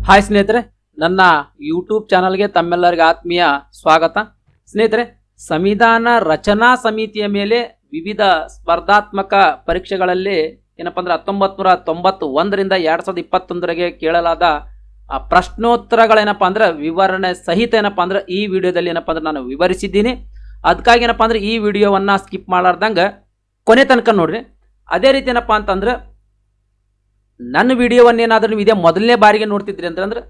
Hi ಸ್ನೇಹಿತರೆ, ನನ್ನ YouTube ಚಾನಲ್ಗೆ ತಮ್ಮೆಲ್ಲರಿಗೆ ಆತ್ಮೀಯ ಸ್ವಾಗತ. ಸ್ನೇಹಿತರೆ, ಸಂವಿಧಾನ ರಚನಾ ಸಮಿತಿಯ ಮೇಲೆ ವಿವಿಧ ಸ್ಪರ್ಧಾತ್ಮಕ ಪರೀಕ್ಷೆಗಳಲ್ಲಿ ಏನಪ್ಪ ಅಂದ್ರೆ 1991ರಿಂದ 2021 ಕೇಳಲಾದ ಪ್ರಶ್ನೋತ್ತರಗಳೇನಪ್ಪ ಅಂದ್ರೆ ವಿವರಣೆ ಸಹಿತ ಏನಪ್ಪ ಅಂದ್ರೆ ಈ ವಿಡಿಯೋದಲ್ಲಿ ಏನಪ್ಪ ಅಂದ್ರೆ ನಾನು ವಿವರಿಸಿದ್ದೀನಿ. ಅದಕ್ಕಾಗಿ ಏನಪ್ಪ ಅಂದ್ರೆ ಈ ವಿಡಿಯೋವನ್ನ ಸ್ಕಿಪ್ ಮಾಡಲಾರ್ದಂಗೆ ಕೊನೆ ತನಕ ನೋಡ್ರಿ. ಅದೇ ರೀತಿ ಏನಪ್ಪ ಅಂತಂದ್ರೆ ನನ್ನ ವಿಡಿಯೋವನ್ನೇನಾದ್ರೂ ನೀವು ಇದೇ ಮೊದಲನೇ ಬಾರಿಗೆ ನೋಡ್ತಿದ್ರಿ ಅಂತಂದ್ರೆ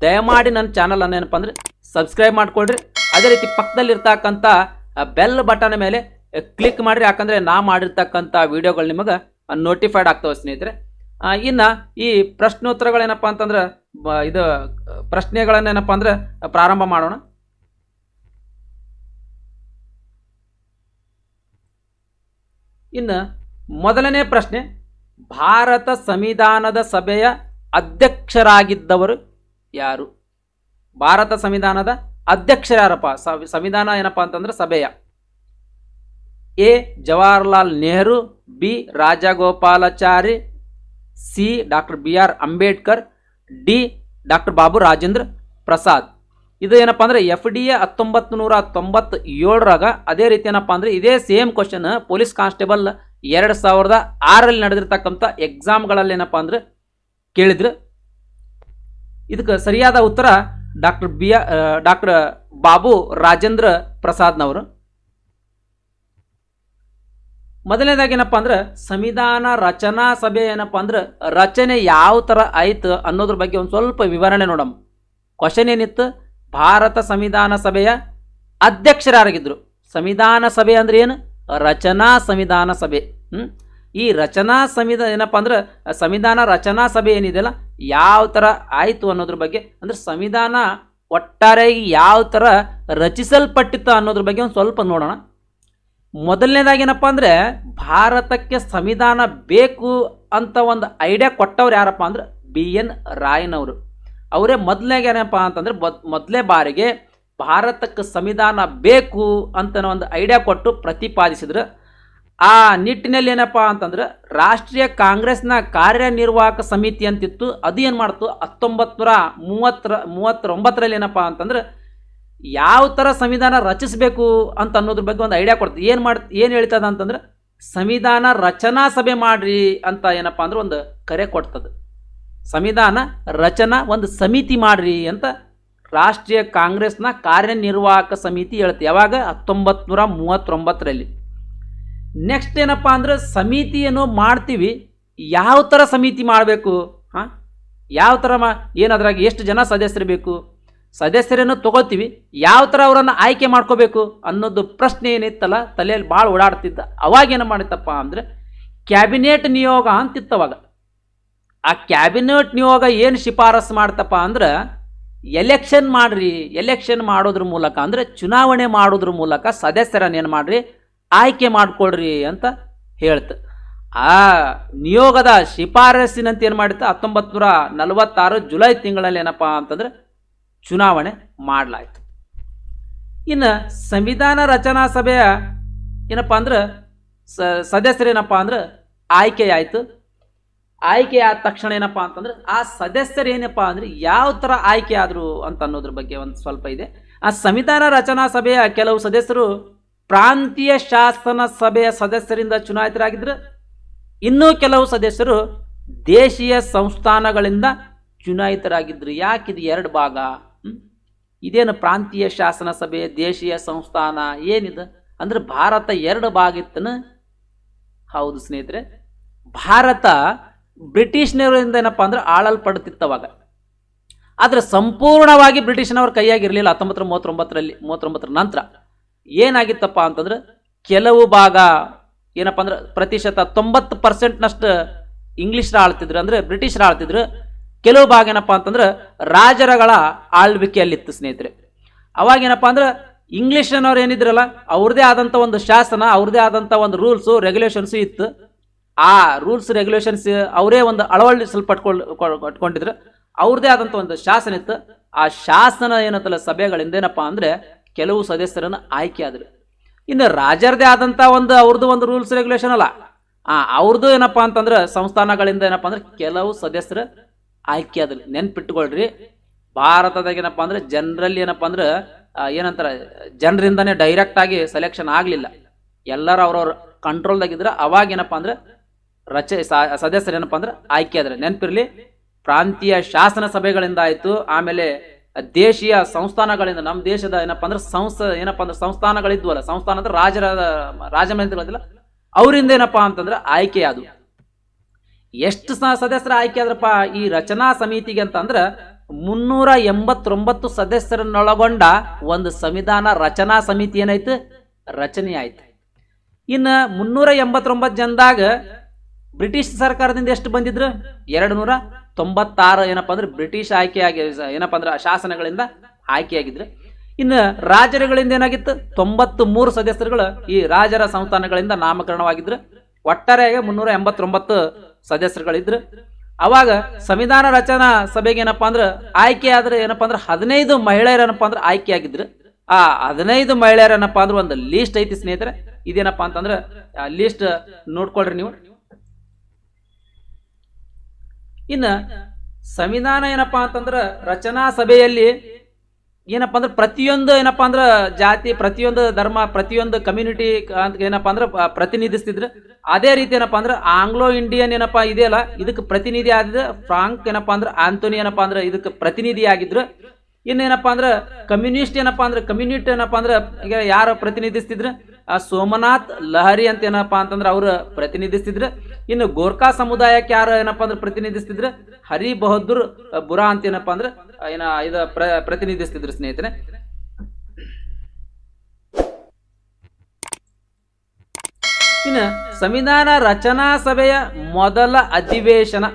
ದಯಮಾಡಿ ನನ್ನ ಚಾನಲ್ ಅನ್ನು ಏನಪ್ಪ ಅಂದ್ರೆ ಸಬ್ಸ್ಕ್ರೈಬ್ ಮಾಡ್ಕೊಳ್ರಿ. ಅದೇ ರೀತಿ ಪಕ್ಕದಲ್ಲಿ ಇರ್ತಕ್ಕಂಥ ಬೆಲ್ ಬಟನ್ ಮೇಲೆ ಕ್ಲಿಕ್ ಮಾಡಿರಿ, ಯಾಕಂದ್ರೆ ನಾ ಮಾಡಿರ್ತಕ್ಕಂಥ ವಿಡಿಯೋಗಳು ನಿಮಗೆ ನೋಟಿಫೈಡ್ ಆಗ್ತವೆ ಸ್ನೇಹಿತರೆ. ಇನ್ನು ಈ ಪ್ರಶ್ನೋತ್ತರಗಳೇನಪ್ಪ ಅಂತಂದ್ರೆ ಇದು ಪ್ರಶ್ನೆಗಳನ್ನೇನಪ್ಪ ಅಂದ್ರೆ ಪ್ರಾರಂಭ ಮಾಡೋಣ. ಇನ್ನು ಮೊದಲನೇ ಪ್ರಶ್ನೆ, ಭಾರತ ಸಂವಿಧಾನದ ಸಭೆಯ ಅಧ್ಯಕ್ಷರಾಗಿದ್ದವರು ಯಾರು? ಭಾರತ ಸಂವಿಧಾನದ ಅಧ್ಯಕ್ಷರು ಯಾರಪ್ಪ? ಸಂವಿಧಾನ ಏನಪ್ಪಾ ಅಂತಂದ್ರೆ ಸಭೆಯ A Jawaharlal Nehru, B Rajagopalachari, C doctor BR Ambedkar, D doctor Babu Rajendra Prasad. ಇದು ಏನಪ್ಪಾ ಅಂದ್ರೆ FDA 1997ರಾಗ ಅದೇ ರೀತಿ ಏನಪ್ಪಾ ಅಂದ್ರೆ ಇದೇ ಸೇಮ್ ಕ್ವಶನ್ ಪೊಲೀಸ್ ಕಾನ್ಸ್ಟೇಬಲ್ 2006ರಲ್ಲಿ ನಡೆದಿರ್ತಕ್ಕಂಥ ಎಕ್ಸಾಮ್ಗಳಲ್ಲಿ ಏನಪ್ಪಾ ಅಂದ್ರೆ ಕೇಳಿದ್ರು. ಇದಕ್ಕೆ ಸರಿಯಾದ ಉತ್ತರ ಡಾಕ್ಟರ್ ಬಾಬು ರಾಜೇಂದ್ರ ಪ್ರಸಾದ್ನವರು. ಮೊದಲನೇದಾಗಿ ಏನಪ್ಪಾ ಅಂದ್ರೆ ಸಂವಿಧಾನ ರಚನಾ ಸಭೆ ಏನಪ್ಪಾ ಅಂದ್ರೆ ರಚನೆ ಯಾವ ತರ ಆಯ್ತು ಅನ್ನೋದ್ರ ಬಗ್ಗೆ ಒಂದು ಸ್ವಲ್ಪ ವಿವರಣೆ ನೋಡಮ್ಮ. ಕ್ವಶನ್ ಏನಿತ್ತು? ಭಾರತ ಸಂವಿಧಾನ ಸಭೆಯ ಅಧ್ಯಕ್ಷರಾಗಿದ್ರು. ಸಂವಿಧಾನ ಸಭೆ ಅಂದ್ರೆ ಏನು? ರಚನಾ ಸಂವಿಧಾನ ಸಭೆ. ಈ ರಚನಾ ಸಂವಿಧಾನ ಏನಪ್ಪಾ ಅಂದ್ರೆ ಸಂವಿಧಾನ ರಚನಾ ಸಭೆ ಏನಿದೆಯಲ್ಲ ಯಾವ ತರ ಆಯ್ತು ಅನ್ನೋದ್ರ ಬಗ್ಗೆ, ಅಂದ್ರೆ ಸಂವಿಧಾನ ಒಟ್ಟಾರೆಯಾಗಿ ಯಾವ ತರ ರಚಿಸಲ್ಪಟ್ಟಿತ್ತು ಅನ್ನೋದ್ರ ಬಗ್ಗೆ ಒಂದು ಸ್ವಲ್ಪ ನೋಡೋಣ. ಮೊದಲನೇದಾಗಿ ಏನಪ್ಪಾ ಅಂದ್ರೆ ಭಾರತಕ್ಕೆ ಸಂವಿಧಾನ ಬೇಕು ಅಂತ ಒಂದು ಐಡಿಯಾ ಕೊಟ್ಟವ್ರು ಯಾರಪ್ಪ ಅಂದ್ರೆ BN ರಾಯ್ನವರು. ಅವರೇ ಮೊದಲನೇಗೆ ಏನಪ್ಪ ಅಂತಂದ್ರೆ ಮೊದಲೇ ಬಾರಿಗೆ ಭಾರತಕ್ಕೆ ಸಂವಿಧಾನ ಬೇಕು ಅಂತ ಒಂದು ಐಡಿಯಾ ಕೊಟ್ಟು ಪ್ರತಿಪಾದಿಸಿದ್ರು. ಆ ನಿಟ್ಟಿನಲ್ಲಿ ಏನಪ್ಪಾ ಅಂತಂದ್ರೆ ರಾಷ್ಟ್ರೀಯ ಕಾಂಗ್ರೆಸ್ನ ಕಾರ್ಯನಿರ್ವಾಹಕ ಸಮಿತಿ ಅಂತಿತ್ತು. ಅದು ಏನು ಮಾಡ್ತು 1939ರಲ್ಲಿ ಏನಪ್ಪಾ ಅಂತಂದ್ರೆ ಯಾವ ಥರ ಸಂವಿಧಾನ ರಚಿಸಬೇಕು ಅಂತ ಅನ್ನೋದ್ರ ಬಗ್ಗೆ ಒಂದು ಐಡಿಯಾ ಕೊಡ್ತು. ಏನು ಹೇಳ್ತದ ಅಂತಂದ್ರೆ ಸಂವಿಧಾನ ರಚನಾ ಸಭೆ ಮಾಡ್ರಿ ಅಂತ ಏನಪ್ಪಾ ಅಂದ್ರೆ ಒಂದು ಕರೆ ಕೊಡ್ತದೆ. ಸಂವಿಧಾನ ರಚನಾ ಒಂದು ಸಮಿತಿ ಮಾಡ್ರಿ ಅಂತ ರಾಷ್ಟ್ರೀಯ ಕಾಂಗ್ರೆಸ್ನ ಕಾರ್ಯನಿರ್ವಾಹಕ ಸಮಿತಿ ಹೇಳುತ್ತೆ. ಯಾವಾಗ? 1939ರಲ್ಲಿ. ನೆಕ್ಸ್ಟ್ ಏನಪ್ಪಾ ಅಂದ್ರೆ ಸಮಿತಿಯನ್ನು ಮಾಡ್ತೀವಿ, ಯಾವ ಥರ ಸಮಿತಿ ಮಾಡಬೇಕು, ಯಾವ ಥರ ಏನಾದ್ರಾಗ ಎಷ್ಟು ಜನ ಸದಸ್ಯರು ಬೇಕು, ಸದಸ್ಯರನ್ನು ತಗೋತೀವಿ, ಯಾವ ಥರ ಅವರನ್ನು ಆಯ್ಕೆ ಮಾಡ್ಕೋಬೇಕು ಅನ್ನೋದು ಪ್ರಶ್ನೆ ಏನಿತ್ತಲ್ಲ ತಲೆಯಲ್ಲಿ ಭಾಳ ಓಡಾಡ್ತಿದ್ದ. ಅವಾಗ ಏನು ಮಾಡಿತ್ತಪ್ಪ ಅಂದರೆ ಕ್ಯಾಬಿನೆಟ್ ನಿಯೋಗ ಅಂತಿತ್ತು. ಅವಾಗ ಆ ಕ್ಯಾಬಿನೆಟ್ ನಿಯೋಗ ಏನು ಶಿಫಾರಸು ಮಾಡ್ತಪ್ಪ ಅಂದ್ರೆ ಎಲೆಕ್ಷನ್ ಮಾಡ್ರಿ, ಎಲೆಕ್ಷನ್ ಮಾಡೋದ್ರ ಮೂಲಕ ಅಂದ್ರೆ ಚುನಾವಣೆ ಮಾಡೋದ್ರ ಮೂಲಕ ಸದಸ್ಯರನ್ನ ಏನು ಮಾಡ್ರಿ ಆಯ್ಕೆ ಮಾಡ್ಕೊಳ್ರಿ ಅಂತ ಹೇಳ್ತು. ಆ ನಿಯೋಗದ ಶಿಫಾರಸಿನಂತ ಏನು ಮಾಡಿತ್ತು 1946 ಜುಲೈ ತಿಂಗಳಲ್ಲಿ ಏನಪ್ಪಾ ಅಂತಂದ್ರೆ ಚುನಾವಣೆ ಮಾಡಲಾಯಿತು. ಇನ್ನು ಸಂವಿಧಾನ ರಚನಾ ಸಭೆಯ ಏನಪ್ಪಾ ಅಂದ್ರೆ ಸದಸ್ಯರೇನಪ್ಪಾ ಅಂದ್ರೆ ಆಯ್ಕೆ ಆಯಿತು. ಆಯ್ಕೆ ಆದ ತಕ್ಷಣ ಏನಪ್ಪಾ ಅಂತಂದ್ರೆ ಆ ಸದಸ್ಯರು ಏನಪ್ಪಾ ಅಂದ್ರೆ ಯಾವ ಥರ ಆಯ್ಕೆ ಆದರು ಅಂತ ಅನ್ನೋದ್ರ ಬಗ್ಗೆ ಒಂದು ಸ್ವಲ್ಪ ಇದೆ. ಆ ಸಂವಿಧಾನ ರಚನಾ ಸಭೆಯ ಕೆಲವು ಸದಸ್ಯರು ಪ್ರಾಂತೀಯ ಶಾಸನ ಸಭೆಯ ಸದಸ್ಯರಿಂದ ಚುನಾಯಿತರಾಗಿದ್ರು. ಇನ್ನೂ ಕೆಲವು ಸದಸ್ಯರು ದೇಶೀಯ ಸಂಸ್ಥಾನಗಳಿಂದ ಚುನಾಯಿತರಾಗಿದ್ರು. ಯಾಕಿದು ಎರಡು ಭಾಗ? ಇದೇನು ಪ್ರಾಂತೀಯ ಶಾಸನ ಸಭೆ, ದೇಶೀಯ ಸಂಸ್ಥಾನ ಏನಿದೆ ಅಂದ್ರೆ ಭಾರತ ಎರಡು ಭಾಗ ಇತ್ತನ? ಹೌದು ಸ್ನೇಹಿತರೆ, ಭಾರತ ಬ್ರಿಟಿಷ್ನವರಿಂದ ಏನಪ್ಪಾ ಅಂದ್ರೆ ಆಳಲ್ಪಡುತ್ತಿತ್ತವಾಗ. ಆದ್ರೆ ಸಂಪೂರ್ಣವಾಗಿ ಬ್ರಿಟಿಷ್ನವ್ರ ಕೈಯಾಗಿರ್ಲಿಲ್ಲ. 1939 ನಂತರ ಏನಾಗಿತ್ತಪ್ಪ ಅಂತಂದ್ರೆ ಕೆಲವು ಭಾಗ ಏನಪ್ಪಾ ಅಂದ್ರೆ ಪ್ರತಿಶತ 90% ಇಂಗ್ಲಿಷ್ ಆಳ್ತಿದ್ರು, ಅಂದ್ರೆ ಬ್ರಿಟಿಷರ ಆಳ್ತಿದ್ರು. ಕೆಲವು ಭಾಗ ಏನಪ್ಪಾ ಅಂತಂದ್ರೆ ರಾಜರಗಳ ಆಳ್ವಿಕೆಯಲ್ಲಿತ್ತು ಸ್ನೇಹಿತರೆ. ಅವಾಗ ಏನಪ್ಪಾ ಅಂದ್ರೆ ಇಂಗ್ಲಿಷ್ನವ್ರು ಏನಿದ್ರಲ್ಲ ಅವ್ರದೇ ಆದಂಥ ಒಂದು ಶಾಸನ, ಅವ್ರದೇ ಆದಂಥ ಒಂದು ರೂಲ್ಸು ರೆಗ್ಯುಲೇಷನ್ಸು ಇತ್ತು. ಆ ರೂಲ್ಸ್ ರೆಗ್ಯುಲೇಷನ್ಸ್ ಅವರೇ ಒಂದು ಅಳವಡಿಸಲ್ಪಟ್ಕೊಂಡಿದ್ರು. ಅವ್ರದೇ ಆದಂಥ ಒಂದು ಶಾಸನ ಇತ್ತು. ಆ ಶಾಸನ ಏನತ್ತಲ್ಲ ಸಭೆಗಳಿಂದ ಏನಪ್ಪಾ ಅಂದ್ರೆ ಕೆಲವು ಸದಸ್ಯರನ್ನ ಆಯ್ಕೆ ಆದ್ರು. ಇನ್ನು ರಾಜರದೇ ಆದಂಥ ಅವ್ರದ್ದು ಒಂದು ರೂಲ್ಸ್ ರೆಗ್ಯುಲೇಷನ್ ಅಲ್ಲ, ಅವ್ರದ್ದು ಏನಪ್ಪಾ ಅಂತಂದ್ರೆ ಸಂಸ್ಥಾನಗಳಿಂದ ಏನಪ್ಪಾ ಅಂದ್ರೆ ಕೆಲವು ಸದಸ್ಯರು ಆಯ್ಕೆ ಆದ್ರು. ನೆನ್ಪಿಟ್ಕೊಳ್ರಿ, ಭಾರತದಾಗ ಏನಪ್ಪ ಅಂದ್ರೆ ಜನರಲ್ಲಿ ಏನಪ್ಪ ಅಂದ್ರೆ ಏನಂತಾರೆ, ಜನರಿಂದನೇ ಡೈರೆಕ್ಟ್ ಆಗಿ ಸೆಲೆಕ್ಷನ್ ಆಗಲಿಲ್ಲ. ಎಲ್ಲರೂ ಅವ್ರವ್ರ ಕಂಟ್ರೋಲ್ದಾಗಿದ್ರೆ ಅವಾಗ ಏನಪ್ಪ ಅಂದ್ರೆ ಸದಸ್ಯರು ಏನಪ್ಪ ಅಂದ್ರೆ ಆಯ್ಕೆ ಆದ್ರೆ. ನೆನಪಿರ್ಲಿ, ಪ್ರಾಂತೀಯ ಶಾಸನ ಸಭೆಗಳಿಂದ ಆಯ್ತು, ಆಮೇಲೆ ದೇಶೀಯ ಸಂಸ್ಥಾನಗಳಿಂದ, ನಮ್ಮ ದೇಶದ ಏನಪ್ಪ ಅಂದ್ರೆ ಸಂಸ್ಥಾನಗಳಿದ್ವಲ್ಲ, ಸಂಸ್ಥಾನ ಅಂದ್ರೆ ರಾಜಮನೆತನಗಳಿಲ್ಲ, ಅವರಿಂದ ಏನಪ್ಪಾ ಅಂತಂದ್ರೆ ಆಯ್ಕೆ ಅದು. ಎಷ್ಟು ಸದಸ್ಯರ ಆಯ್ಕೆ ಆದ್ರಪ್ಪ ಈ ರಚನಾ ಸಮಿತಿಗೆ ಅಂತ ಅಂದ್ರೆ 389 ಸದಸ್ಯರನ್ನೊಳಗೊಂಡ ಒಂದು ಸಂವಿಧಾನ ರಚನಾ ಸಮಿತಿ ಏನಾಯ್ತು, ರಚನೆ ಆಯ್ತು. ಇನ್ನು 389 ಜನದಾಗ ಬ್ರಿಟಿಷ್ ಸರ್ಕಾರದಿಂದ ಎಷ್ಟು ಬಂದಿದ್ರು, 296 ಏನಪ್ಪಾ ಅಂದ್ರೆ ಬ್ರಿಟಿಷ್ ಆಯ್ಕೆಯಾಗಿ ಏನಪ್ಪಾ ಅಂದ್ರೆ ಶಾಸನಗಳಿಂದ ಆಯ್ಕೆಯಾಗಿದ್ರು. ಇನ್ನು ರಾಜರುಗಳಿಂದ ಏನಾಗಿತ್ತು, 93 ಸದಸ್ಯರುಗಳು ಈ ರಾಜರ ಸಂಸ್ಥಾನಗಳಿಂದ ನಾಮಕರಣವಾಗಿದ್ರು. ಒಟ್ಟಾರೆಯಾಗಿ 389 ಸದಸ್ಯರುಗಳಿದ್ರು. ಅವಾಗ ಸಂವಿಧಾನ ರಚನಾ ಸಭೆಗೆ ಏನಪ್ಪಾ ಅಂದ್ರೆ ಆಯ್ಕೆ ಆದ್ರೆ ಏನಪ್ಪಾ ಅಂದ್ರೆ 15 ಮಹಿಳೆಯರು ಏನಪ್ಪಾ ಅಂದ್ರೆ ಆಯ್ಕೆ ಆಗಿದ್ರು. ಆ 15 ಮಹಿಳೆಯರು ಏನಪ್ಪಾ ಅಂದ್ರೆ ಒಂದು ಲೀಸ್ಟ್ ಐತಿ ಸ್ನೇಹಿತರೆ. ಇದೇನಪ್ಪಾ ಅಂತಂದ್ರೆ ಲೀಸ್ಟ್ ನೋಡ್ಕೊಳ್ರಿ ನೀವು. ಇನ್ನು ಸಂವಿಧಾನ ಏನಪ್ಪಾ ಅಂತಂದ್ರೆ ರಚನಾ ಸಭೆಯಲ್ಲಿ ಏನಪ್ಪಾ ಅಂದ್ರೆ ಪ್ರತಿಯೊಂದು ಏನಪ್ಪಾ ಅಂದ್ರೆ ಜಾತಿ, ಪ್ರತಿಯೊಂದು ಧರ್ಮ, ಪ್ರತಿಯೊಂದು ಕಮ್ಯುನಿಟಿ ಅಂತ ಏನಪ್ಪಾ ಅಂದ್ರೆ ಪ್ರತಿನಿಧಿಸ್ತಿದ್ರು. ಅದೇ ರೀತಿ ಏನಪ್ಪಾ ಅಂದ್ರೆ ಆಂಗ್ಲೋ ಇಂಡಿಯನ್ ಏನಪ್ಪಾ ಇದೆಯಲ್ಲ, ಇದಕ್ಕೆ ಪ್ರತಿನಿಧಿ ಆದಿದ್ರೆ ಫ್ರಾಂಕ್ ಏನಪ್ಪಾ ಅಂದ್ರೆ ಆಂಥೋನಿ ಏನಪ್ಪಾ ಅಂದ್ರೆ ಇದಕ್ಕೆ ಪ್ರತಿನಿಧಿ ಆಗಿದ್ರು. ಇನ್ನೇನಪ್ಪಾ ಅಂದ್ರೆ ಕಮ್ಯುನಿಸ್ಟ್ ಏನಪ್ಪಾ ಅಂದ್ರೆ ಯಾರು ಪ್ರತಿನಿಧಿಸ್ತಿದ್ರು, ಸೋಮನಾಥ್ ಲಹರಿ ಅಂತ ಏನಪ್ಪಾ ಅಂತಂದ್ರೆ ಅವರು ಪ್ರತಿನಿಧಿಸ್ತಿದ್ರು. ಇನ್ನು ಗೋರ್ಖಾ ಸಮುದಾಯಕ್ಕೆ ಯಾರು ಏನಪ್ಪಾ ಅಂದ್ರೆ ಪ್ರತಿನಿಧಿಸ್ತಿದ್ರು, ಹರಿ ಬಹದ್ದೂರ್ ಬುರಾ ಅಂತ ಏನಪ್ಪಾ ಅಂದ್ರೆ ಇದು ಪ್ರತಿನಿಧಿಸ್ತಿದ್ರು ಸ್ನೇಹಿತರೆ. ಇನ್ನು ಸಂವಿಧಾನ ರಚನಾ ಸಭೆಯ ಮೊದಲ ಅಧಿವೇಶನ,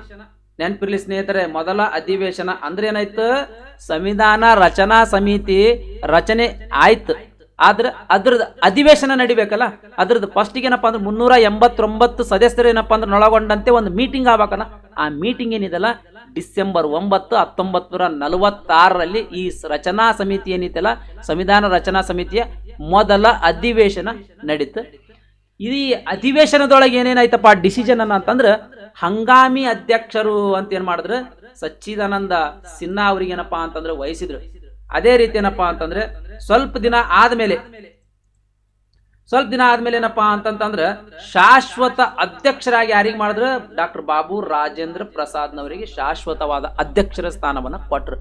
ನೆನಪಿರ್ಲಿ ಸ್ನೇಹಿತರೆ, ಮೊದಲ ಅಧಿವೇಶನ ಅಂದ್ರೆ ಏನಾಯ್ತು, ಸಂವಿಧಾನ ರಚನಾ ಸಮಿತಿ ರಚನೆ ಆಯ್ತು, ಆದ್ರೆ ಅದ್ರದ್ದು ಅಧಿವೇಶನ ನಡಿಬೇಕಲ್ಲ. ಅದ್ರದ್ದು ಫಸ್ಟಿಗೆ ಏನಪ್ಪಾ ಅಂದ್ರೆ 389 ಸದಸ್ಯರು ಏನಪ್ಪಾ ಅಂದ್ರೆ ಒಳಗೊಂಡಂತೆ ಒಂದು ಮೀಟಿಂಗ್ ಆಗ್ಬೇಕಲ್ಲ. ಆ ಮೀಟಿಂಗ್ ಏನಿದೆಲ್ಲ ಡಿಸೆಂಬರ್ 9, 1946 ಈ ರಚನಾ ಸಮಿತಿ ಏನಿತ್ತಲ್ಲ, ಸಂವಿಧಾನ ರಚನಾ ಸಮಿತಿಯ ಮೊದಲ ಅಧಿವೇಶನ ನಡೀತು. ಈ ಅಧಿವೇಶನದೊಳಗೆ ಏನೇನಾಯ್ತಪ್ಪ ಡಿಸಿಷನ್ ಅಂತಂದ್ರೆ, ಹಂಗಾಮಿ ಅಧ್ಯಕ್ಷರು ಅಂತ ಏನ್ ಮಾಡಿದ್ರು, ಸಚ್ಚಿದಾನಂದ ಸಿನ್ಹಾ ಅವ್ರಿಗೆ ಏನಪ್ಪಾ ಅಂತಂದ್ರೆ ವಹಿಸಿದ್ರು. ಅದೇ ರೀತಿ ಏನಪ್ಪಾ ಅಂತಂದ್ರೆ ಸ್ವಲ್ಪ ದಿನ ಆದ್ಮೇಲೆ ಏನಪ್ಪಾ ಅಂತಂದ್ರೆ ಶಾಶ್ವತ ಅಧ್ಯಕ್ಷರಾಗಿ ಯಾರಿಗೆ ಮಾಡಿದ್ರು, ಡಾಕ್ಟರ್ ಬಾಬು ರಾಜೇಂದ್ರ ಪ್ರಸಾದ್ನವರಿಗೆ ಶಾಶ್ವತವಾದ ಅಧ್ಯಕ್ಷರ ಸ್ಥಾನವನ್ನ ಕೊಟ್ರು.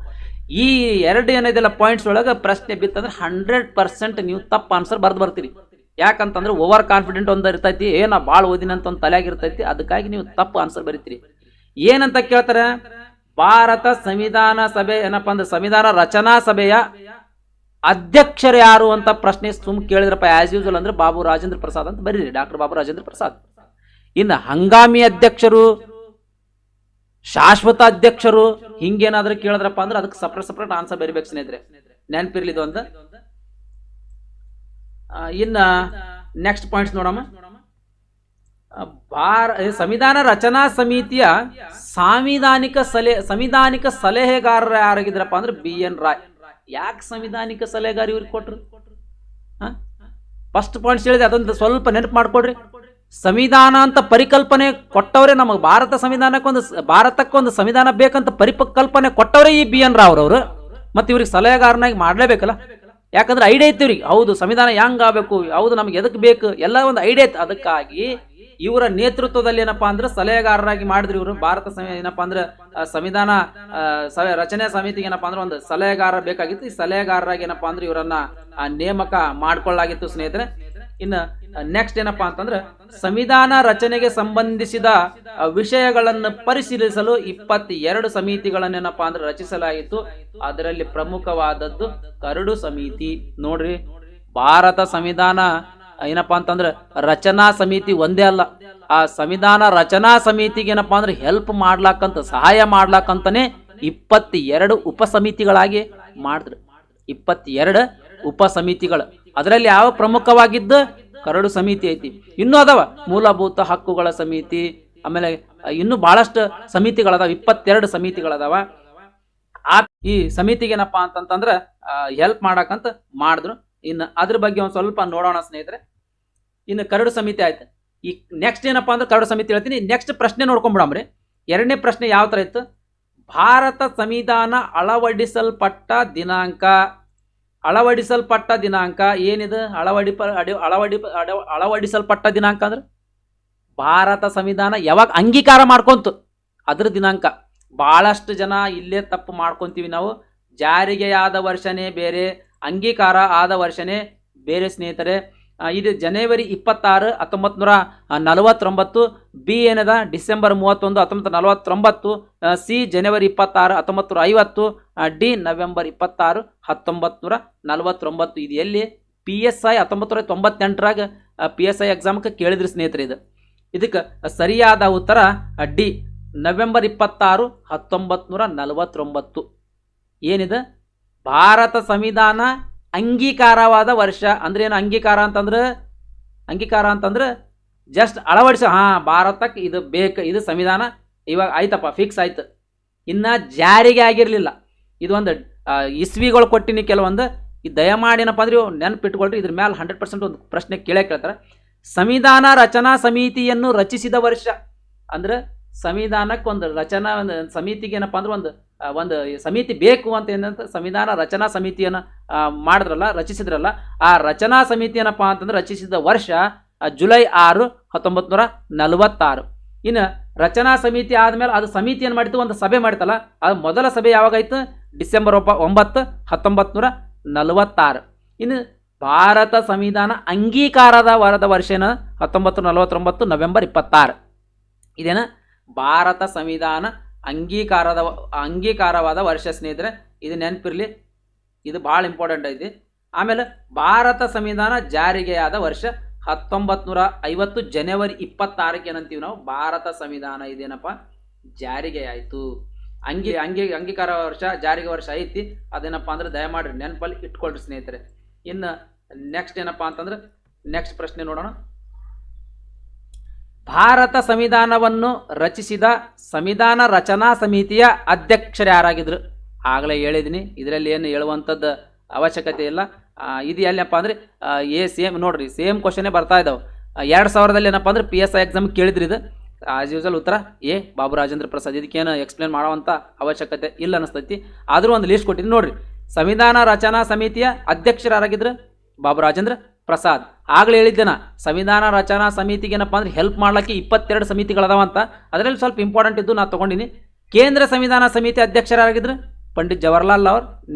ಈ ಎರಡು ಏನಿದೆಲ್ಲ ಪಾಯಿಂಟ್ಸ್ ಒಳಗೆ ಪ್ರಶ್ನೆ ಬಿತ್ತಂದ್ರೆ 100% ನೀವು ತಪ್ಪು ಆನ್ಸರ್ ಬರ್ತೀರಿ. ಯಾಕಂತಂದ್ರೆ ಓವರ್ ಕಾನ್ಫಿಡೆಂಟ್ ಒಂದು ಇರ್ತೈತಿ, ನಾ ಭಾಳ ಓದಿನಂತ ಒಂದು ತಲೆಯಾಗಿರ್ತೈತಿ, ಅದಕ್ಕಾಗಿ ನೀವು ತಪ್ಪು ಆನ್ಸರ್ ಬರೀತೀರಿ. ಏನಂತ ಕೇಳ್ತಾರೆ, ಭಾರತ ಸಂವಿಧಾನ ಸಭೆ ಏನಪ್ಪಾ ಅಂದ್ರೆ ಸಂವಿಧಾನ ರಚನಾ ಸಭೆಯ ಅಧ್ಯಕ್ಷರು ಯಾರು ಅಂತ ಪ್ರಶ್ನೆ ಕೇಳಿದ್ರಪ್ಪ ಆಸ್ ಯೂಶುವಲ್ ಅಂದ್ರೆ ಬಾಬು ರಾಜೇಂದ್ರ ಪ್ರಸಾದ್ ಅಂತ ಬರೀರಿ, ಡಾಕ್ಟರ್ ಬಾಬು ರಾಜೇಂದ್ರ ಪ್ರಸಾದ್. ಇನ್ನು ಹಂಗಾಮಿ ಅಧ್ಯಕ್ಷರು, ಶಾಶ್ವತ ಅಧ್ಯಕ್ಷರು ಹಿಂಗೇನಾದ್ರೂ ಕೇಳಿದ್ರಪ್ಪ ಅಂದ್ರೆ ಅದಕ್ಕೆ ಸಪ್ರೇಟ್ ಆನ್ಸರ್ ಬರಿಬೇಕು ಸ್ನೇಹಿತರೆ, ನೆನಪಿರ್ಲಿದು ಅಂತ. ಇನ್ನ ನೆಕ್ಸ್ಟ್ ಪಾಯಿಂಟ್ಸ್ ನೋಡಮ್ಮ. ಸಂವಿಧಾನ ರಚನಾ ಸಮಿತಿಯ ಸಂವಿಧಾನಿಕ ಸಲಹೆಗಾರರು ಯಾರಾಗಿದ್ರಪ್ಪ ಅಂದ್ರೆ BN ರಾಯ್. ಯಾಕೆ ಸಂವಿಧಾನಿಕ ಸಲಹೆಗಾರ ಇವ್ರಿಗೆ ಕೊಟ್ರು? ಫಸ್ಟ್ ಪಾಯಿಂಟ್ಸ್ ಹೇಳಿದೆ, ಅದೊಂದು ಸ್ವಲ್ಪ ನೆನಪು ಮಾಡ್ಕೊಡ್ರಿ. ಸಂವಿಧಾನ ಅಂತ ಪರಿಕಲ್ಪನೆ ಕೊಟ್ಟವ್ರೆ, ನಮಗೆ ಭಾರತಕ್ಕೊಂದು ಸಂವಿಧಾನ ಬೇಕಂತ ಪರಿಕಲ್ಪನೆ ಕೊಟ್ಟವ್ರೆ ಈ BN ರಾವ್ ಅವರು. ಮತ್ತೆ ಇವ್ರಿಗೆ ಸಲಹೆಗಾರನಾಗಿ ಮಾಡ್ಲೇಬೇಕಲ್ಲ, ಯಾಕಂದ್ರೆ ಐಡಿಯಾ ಐತಿ ಇವ್ರಿಗೆ. ಹೌದು ಸಂವಿಧಾನ ಹೆಂಗ್ ಆಗ್ಬೇಕು, ಹೌದು ನಮ್ಗೆ ಎದಕ್ ಬೇಕು, ಎಲ್ಲ ಒಂದು ಐಡಿಯಾ ಐತಿ. ಅದಕ್ಕಾಗಿ ಇವರ ನೇತೃತ್ವದಲ್ಲಿ ಏನಪ್ಪಾ ಅಂದ್ರೆ ಸಲಹೆಗಾರರಾಗಿ ಮಾಡಿದ್ರು ಇವರು. ಭಾರತ ಏನಪ್ಪಾ ಅಂದ್ರೆ ಸಂವಿಧಾನ ರಚನೆ ಸಮಿತಿಗೆ ಏನಪ್ಪಾ ಅಂದ್ರೆ ಒಂದು ಸಲಹೆಗಾರ ಬೇಕಾಗಿತ್ತು. ಈ ಸಲಹೆಗಾರರಾಗಿ ಏನಪ್ಪಾ ಅಂದ್ರೆ ಇವರನ್ನ ನೇಮಕ ಮಾಡ್ಕೊಳ್ಳಾಗಿತ್ತು ಸ್ನೇಹಿತರೆ. ಇನ್ನು ನೆಕ್ಸ್ಟ್ ಏನಪ್ಪಾ ಅಂತಂದ್ರೆ ಸಂವಿಧಾನ ರಚನೆಗೆ ಸಂಬಂಧಿಸಿದ ವಿಷಯಗಳನ್ನು ಪರಿಶೀಲಿಸಲು 22 ಸಮಿತಿಗಳನ್ನೇನಪ್ಪಾ ಅಂದ್ರೆ ರಚಿಸಲಾಗಿತ್ತು. ಅದರಲ್ಲಿ ಪ್ರಮುಖವಾದದ್ದು ಕರಡು ಸಮಿತಿ. ನೋಡ್ರಿ, ಭಾರತ ಸಂವಿಧಾನ ಏನಪ್ಪಾ ಅಂತಂದ್ರೆ ರಚನಾ ಸಮಿತಿ ಒಂದೇ ಅಲ್ಲ, ಆ ಸಂವಿಧಾನ ರಚನಾ ಸಮಿತಿಗೆ ಏನಪ್ಪಾ ಅಂದ್ರೆ ಹೆಲ್ಪ್ ಮಾಡ್ಲಾಕಂತ, ಸಹಾಯ ಮಾಡ್ಲಾಕಂತಾನೆ 22 ಉಪಸಮಿತಿಗಳಾಗಿ ಮಾಡಿದ್ರು. 22 ಉಪಸಮಿತಿಗಳು. ಅದರಲ್ಲಿ ಯಾವ ಪ್ರಮುಖವಾಗಿದ್ದು ಕರಡು ಸಮಿತಿ ಐತಿ. ಇನ್ನೂ ಅದಾವ ಮೂಲಭೂತ ಹಕ್ಕುಗಳ ಸಮಿತಿ, ಆಮೇಲೆ ಇನ್ನು ಬಹಳಷ್ಟು ಸಮಿತಿಗಳದಾವ, 22 ಸಮಿತಿಗಳದಾವ. ಈ ಸಮಿತಿಗೆ ಏನಪ್ಪಾ ಅಂತಂತಂದ್ರೆ ಹೆಲ್ಪ್ ಮಾಡಕಂತ ಮಾಡಿದ್ರು. ಇನ್ನು ಅದ್ರ ಬಗ್ಗೆ ಒಂದು ಸ್ವಲ್ಪ ನೋಡೋಣ ಸ್ನೇಹಿತರೆ. ಇನ್ನು ಕರಡು ಸಮಿತಿ ಆಯ್ತು. ಈ ನೆಕ್ಸ್ಟ್ ಏನಪ್ಪಾ ಅಂದ್ರೆ ಕರಡು ಸಮಿತಿ ಹೇಳ್ತೀನಿ. ನೆಕ್ಸ್ಟ್ ಪ್ರಶ್ನೆ ನೋಡ್ಕೊಂಡ್ಬಿಡಮ್ರಿ. ಎರಡನೇ ಪ್ರಶ್ನೆ ಯಾವ ತರ ಇತ್ತು, ಭಾರತ ಸಂವಿಧಾನ ಅಳವಡಿಸಲ್ಪಟ್ಟ ದಿನಾಂಕ ಏನಿದೆ? ಅಳವಡಿಸಲ್ಪಟ್ಟ ದಿನಾಂಕ ಅಂದ್ರೆ ಭಾರತ ಸಂವಿಧಾನ ಯಾವಾಗ ಅಂಗೀಕಾರ ಮಾಡ್ಕೊಂತು ಅದ್ರ ದಿನಾಂಕ. ಭಾಳಷ್ಟು ಜನ ಇಲ್ಲೇ ತಪ್ಪು ಮಾಡ್ಕೊತೀವಿ ನಾವು. ಜಾರಿಗೆಯಾದ ವರ್ಷನೇ ಬೇರೆ, ಅಂಗೀಕಾರ ಆದ ವರ್ಷನೇ ಬೇರೆ ಸ್ನೇಹಿತರೆ. ಇದು ಜನವರಿ 26, 1949. ಬಿ ಏನದ ಡಿಸೆಂಬರ್ 31, 1949. ಸಿ ಜನವರಿ 26, 1950. D November 26, 1949. ಇದು ಎಲ್ಲಿ PSI 1998ರಾಗ PSI ಎಕ್ಸಾಮ್ಗೆ ಕೇಳಿದ್ರಿ ಸ್ನೇಹಿತರೆ. ಇದಕ್ಕೆ ಸರಿಯಾದ ಉತ್ತರ ಡಿ ನವೆಂಬರ್ 26, 1949. ಏನಿದೆ? ಭಾರತ ಸಂವಿಧಾನ ಅಂಗೀಕಾರವಾದ ವರ್ಷ ಅಂದ್ರೆ ಏನು? ಅಂಗೀಕಾರ ಅಂತಂದ್ರೆ ಜಸ್ಟ್ ಅಳವಡಿಸ, ಭಾರತಕ್ಕೆ ಇದು ಬೇಕು, ಇದು ಸಂವಿಧಾನ ಇವಾಗ ಆಯ್ತಪ್ಪ, ಫಿಕ್ಸ್ ಆಯ್ತು. ಇನ್ನು ಜಾರಿಗೆ ಆಗಿರಲಿಲ್ಲ. ಇದು ಒಂದು ಇಸ್ವಿಗಳು ಕೊಟ್ಟಿನಿ ಕೆಲವೊಂದು. ಇದು ದಯಮಾಡಿನಪ್ಪ ಅಂದ್ರೆ ನೆನಪಿಟ್ಕೊಳ್ರಿ. ಇದ್ರ ಮೇಲೆ 100% ಒಂದು ಪ್ರಶ್ನೆ ಕೇಳ್ತಾರೆ. ಸಂವಿಧಾನ ರಚನಾ ಸಮಿತಿಯನ್ನು ರಚಿಸಿದ ವರ್ಷ ಅಂದ್ರೆ ಸಂವಿಧಾನಕ್ಕೆ ಒಂದು ರಚನಾ ಸಮಿತಿಗೆ ಏನಪ್ಪ ಅಂದ್ರೆ ಒಂದು ಸಮಿತಿ ಬೇಕು ಅಂತ ಏನಂತ ಸಂವಿಧಾನ ರಚನಾ ಸಮಿತಿಯನ್ನು ರಚಿಸಿದ್ರಲ್ಲ, ಆ ರಚನಾ ಸಮಿತಿ ಏನಪ್ಪ ಅಂತಂದ್ರೆ ರಚಿಸಿದ ವರ್ಷ ಜುಲೈ 6, 1946. ಇನ್ನು ರಚನಾ ಸಮಿತಿ ಆದಮೇಲೆ ಅದು ಸಮಿತಿ ಏನು ಮಾಡಿತು? ಒಂದು ಸಭೆ ಮಾಡಿತಲ್ಲ, ಅದು ಮೊದಲ ಸಭೆ ಯಾವಾಗಾಯ್ತು? ಡಿಸೆಂಬರ್ 9, 1946. ಇನ್ನು ಭಾರತ ಸಂವಿಧಾನ ಅಂಗೀಕಾರದ ವರ್ಷ ಏನ? 1949 ನವೆಂಬರ್ 26. ಇದೇನ ಭಾರತ ಸಂವಿಧಾನ ಅಂಗೀಕಾರವಾದ ವರ್ಷ ಸ್ನೇಹಿತರೆ. ಇದು ನೆನಪಿರಲಿ, ಇದು ಭಾಳ ಇಂಪಾರ್ಟೆಂಟ್ ಐತಿ. ಆಮೇಲೆ ಭಾರತ ಸಂವಿಧಾನ ಜಾರಿಗೆಯಾದ ವರ್ಷ 1950 ಜನವರಿ 26 ಏನಂತೀವಿ ನಾವು? ಭಾರತ ಸಂವಿಧಾನ ಇದೇನಪ್ಪ ಜಾರಿಗೆ ಆಯಿತು. ಅಂಗೀಕಾರ ವರ್ಷ, ಜಾರಿಗೆ ವರ್ಷ ಐತಿ. ಅದೇನಪ್ಪ ಅಂದ್ರೆ ದಯಮಾಡಿ ನೆನಪಲ್ಲಿ ಇಟ್ಕೊಳ್ರಿ ಸ್ನೇಹಿತರೆ. ಇನ್ನು ನೆಕ್ಸ್ಟ್ ಏನಪ್ಪ ಅಂತಂದ್ರೆ ನೆಕ್ಸ್ಟ್ ಪ್ರಶ್ನೆ ನೋಡೋಣ. ಭಾರತ ಸಂವಿಧಾನವನ್ನು ರಚಿಸಿದ ಸಂವಿಧಾನ ರಚನಾ ಸಮಿತಿಯ ಅಧ್ಯಕ್ಷರು ಯಾರಾಗಿದ್ರು? ಆಗಲೇ ಹೇಳಿದ್ದೀನಿ, ಇದರಲ್ಲಿ ಏನು ಹೇಳುವಂಥದ್ದು ಅವಶ್ಯಕತೆ ಇಲ್ಲ. ಇದು ಎಲ್ಲಪ್ಪ ಅಂದರೆ ಸೇಮ್ ನೋಡ್ರಿ, ಸೇಮ್ ಕ್ವಶನೇ ಬರ್ತಾ ಇದ್ದಾವೆ. 2000ದಲ್ಲಿ ಏನಪ್ಪ ಅಂದ್ರೆ PSI ಎಕ್ಸಾಮ್ ಕೇಳಿದ್ರಿ. ಇದು ಆಸ್ ಯೂಸಲ್ ಉತ್ತರ ಎ ಬಾಬು ರಾಜೇಂದ್ರ ಪ್ರಸಾದ್. ಇದಕ್ಕೇನು ಎಕ್ಸ್ಪ್ಲೇನ್ ಮಾಡೋವಂಥ ಅವಶ್ಯಕತೆ ಇಲ್ಲ ಅನಿಸ್ತೈತಿ. ಆದರೂ ಒಂದು ಲಿಸ್ಟ್ ಕೊಟ್ಟಿದ್ದೀನಿ ನೋಡ್ರಿ. ಸಂವಿಧಾನ ರಚನಾ ಸಮಿತಿಯ ಅಧ್ಯಕ್ಷರು ಯಾರಾಗಿದ್ರು? ಬಾಬು ರಾಜೇಂದ್ರ ಪ್ರಸಾದ್. ಆಗಲೇ ಹೇಳಿದ್ದೇನ ಸಂವಿಧಾನ ರಚನಾ ಸಮಿತಿಗೆ ಏನಪ್ಪ ಅಂದ್ರೆ ಹೆಲ್ಪ್ ಮಾಡ್ಲಿಕ್ಕೆ 22 ಸಮಿತಿಗಳದಾವಂತ. ಅದರಲ್ಲಿ ಸ್ವಲ್ಪ ಇಂಪಾರ್ಟೆಂಟ್ ಇದ್ದು ನಾನು ತೊಗೊಂಡಿನಿ. ಕೇಂದ್ರ ಸಂವಿಧಾನ ಸಮಿತಿ ಅಧ್ಯಕ್ಷರಾಗಿದ್ರು ಪಂಡಿತ್ ಜವಾಹರ್ಲಾಲ್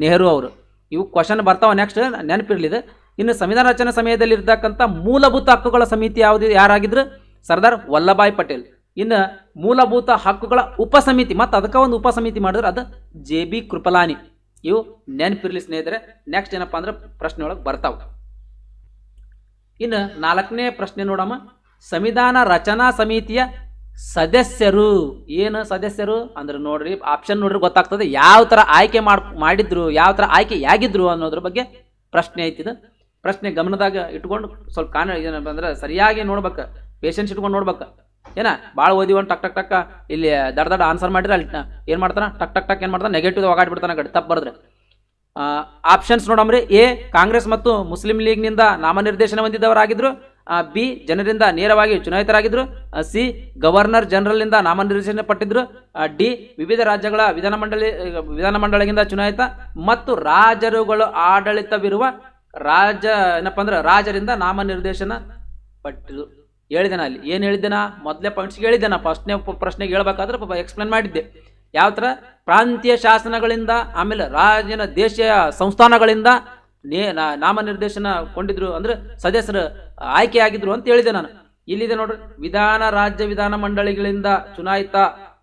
ನೆಹರು ಅವರು. ಇವು ಕ್ವಶನ್ ಬರ್ತಾವೆ ನೆಕ್ಸ್ಟ್, ನೆನಪಿರ್ಲಿದೆ. ಇನ್ನು ಸಂವಿಧಾನ ರಚನಾ ಸಮಯದಲ್ಲಿ ಇರ್ತಕ್ಕಂಥ ಮೂಲಭೂತ ಹಕ್ಕುಗಳ ಸಮಿತಿ ಯಾರಾಗಿದ್ರು? ಸರ್ದಾರ್ ವಲ್ಲಭಾಯ್ ಪಟೇಲ್. ಇನ್ನು ಮೂಲಭೂತ ಹಕ್ಕುಗಳ ಉಪಸಮಿತಿ, ಮತ್ತು ಅದಕ್ಕೆ ಒಂದು ಉಪಸಮಿತಿ ಮಾಡಿದ್ರೆ ಅದು JB ಕೃಪಲಾನಿ. ಇವು ನೆನಪಿರ್ಲಿ ಸ್ನೇಹಿತರೆ. ನೆಕ್ಸ್ಟ್ ಏನಪ್ಪ ಅಂದ್ರೆ ಪ್ರಶ್ನೆ ಒಳಗೆ ಬರ್ತಾವೆ. ಇನ್ನು 4ನೇ ಪ್ರಶ್ನೆ ನೋಡಮ್ಮ. ಸಂವಿಧಾನ ರಚನಾ ಸಮಿತಿಯ ಸದಸ್ಯರು ಏನು? ಸದಸ್ಯರು ಅಂದ್ರೆ ನೋಡ್ರಿ, ಆಪ್ಷನ್ ನೋಡ್ರಿ ಗೊತ್ತಾಗ್ತದೆ ಯಾವ ಥರ ಆಯ್ಕೆ ಮಾಡಿದ್ರು, ಯಾವ ಥರ ಆಯ್ಕೆಯಾಗಿದ್ರು ಅನ್ನೋದ್ರ ಬಗ್ಗೆ ಪ್ರಶ್ನೆ ಐತಿದು. ಪ್ರಶ್ನೆ ಗಮನದಾಗ ಇಟ್ಕೊಂಡು ಸ್ವಲ್ಪ ಏನಪ್ಪ ಅಂದ್ರೆ ಸರಿಯಾಗಿ ನೋಡ್ಬೇಕು, ಪೇಷನ್ಸ್ ಇಟ್ಕೊಂಡು ನೋಡ್ಬೇಕು. ಏನ ಭಾಳ ಓದಿವನ್ ಟಕ್ ಟಕ್ ಟಕ್ ಇಲ್ಲಿ ದಡ್ಡ ಆನ್ಸರ್ ಮಾಡಿದ್ರೆ ಅಲ್ಲಿ ಏನು ಮಾಡ್ತಾನೆ? ಟಕ್ ಟಕ್ ಟಕ್ ಏನು ಮಾಡ್ತಾನೆ? ನೆಗೆಟಿವ್ ಒಗಾಡ್ಬಿಡ್ತಾನೆ ಗಡಿ ತಪ್ಪು ಬರೆದ್ರೆ. ಆಪ್ಷನ್ಸ್ ನೋಡಮ್ರಿ. ಎ ಕಾಂಗ್ರೆಸ್ ಮತ್ತು ಮುಸ್ಲಿಂ ಲೀಗ್ನಿಂದ ನಾಮನಿರ್ದೇಶನ ಹೊಂದಿದವರಾಗಿದ್ದರು. ಬಿ ಜನರಿಂದ ನೇರವಾಗಿ ಚುನಾಯಿತರಾಗಿದ್ದರು. ಸಿ ಗವರ್ನರ್ ಜನರಲ್ನಿಂದ ನಾಮನಿರ್ದೇಶನ ಪಟ್ಟಿದ್ರು. ಡಿ ವಿವಿಧ ರಾಜ್ಯಗಳ ವಿಧಾನಮಂಡಲದಿಂದ ಚುನಾಯಿತ ಮತ್ತು ರಾಜರುಗಳು ಆಡಳಿತವಿರುವ ಏನಪ್ಪ ಅಂದ್ರೆ ರಾಜರಿಂದ ನಾಮನಿರ್ದೇಶನ ಪಟ್ಟಿರು. ಹೇಳಿದೆನಾ? ಅಲ್ಲಿ ಏನು ಹೇಳಿದ್ದೇನ? ಮೊದಲೇ ಪಾಯಿಂಟ್ಸ್ಗೆ ಹೇಳಿದ್ದೇನ. ಫಸ್ಟ್ನೇ ಪ್ರಶ್ನೆಗೆ ಹೇಳ್ಬೇಕಾದ್ರೆ ಎಕ್ಸ್ಪ್ಲೇನ್ ಮಾಡಿದ್ದೆ. ಯಾವ ಥರ ಪ್ರಾಂತೀಯ ಶಾಸನಗಳಿಂದ, ಆಮೇಲೆ ರಾಜ್ಯನ ದೇಶೀಯ ಸಂಸ್ಥಾನಗಳಿಂದ ನಾಮನಿರ್ದೇಶನ ಕೊಂಡಿದ್ರು, ಅಂದ್ರೆ ಸದಸ್ಯರು ಆಯ್ಕೆಯಾಗಿದ್ರು ಅಂತ ಹೇಳಿದೆ ನಾನು. ಇಲ್ಲಿದೆ ನೋಡ್ರಿ, ರಾಜ್ಯ ವಿಧಾನ ಮಂಡಳಿಗಳಿಂದ ಚುನಾಯಿತ